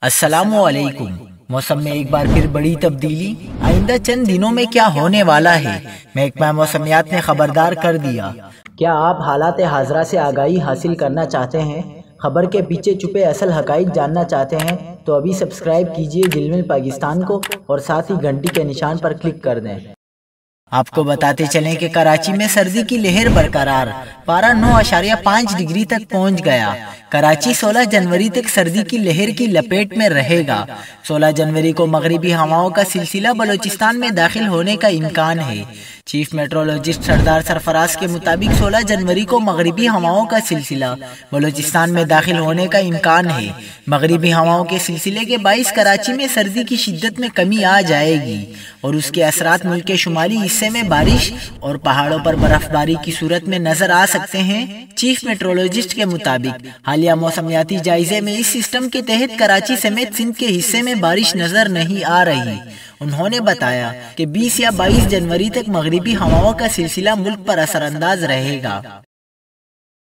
السلام علیکم۔ موسم میں ایک بار پھر بڑی تبدیلی، آئندہ چند دنوں میں کیا ہونے والا ہے، محکمہ موسمیات نے خبردار کر دیا۔ کیا آپ حالات حاضرہ سے آگاہی حاصل کرنا چاہتے ہیں، خبر کے پیچھے چھپے اصل حقائق جاننا چاہتے ہیں تو ابھی سبسکرائب کیجئے دل مل پاکستان کو اور ساتھ ہی گھنٹی کے نشان پر کلک کر دیں۔ آپ کو بتاتے چلیں کہ کراچی میں سردی کی لہر برقرار، پارہ 9.5 ڈگری تک پہنچ گیا۔ کراچی 16 جنوری تک سردی کی لہر کی لپیٹ میں رہے گا۔ 16 جنوری کو مغربی ہواؤں کا سلسلہ بلوچستان میں داخل ہونے کا امکان ہے۔ چیف میٹرولوجسٹ سردار سرفراز کے مطابق 16 جنوری کو مغربی ہواؤں کا سلسلہ بلوچستان میں داخل ہونے کا امکان ہے۔ مغربی ہواؤں کے سلسلے کے باعث کراچی میں سردی کی شدت میں کمی آ جائے گی اور اس کے اثرات ملک کے شمالی حصے میں بارش اور پہاڑوں پر برف باری کی صورت میں نظر آ سکتے ہیں۔ چیف میٹرولوجسٹ کے مطابق حالیہ موسمیاتی جائزے میں اس سسٹم کے تحت کراچی سمیت سندھ کے حصے میں بارش نظر نہیں آ رہی۔ انہوں نے بتایا کہ 20 یا 22 جنوری تک مغربی ہواؤں کا سلسلہ ملک پر اثر انداز رہے گا۔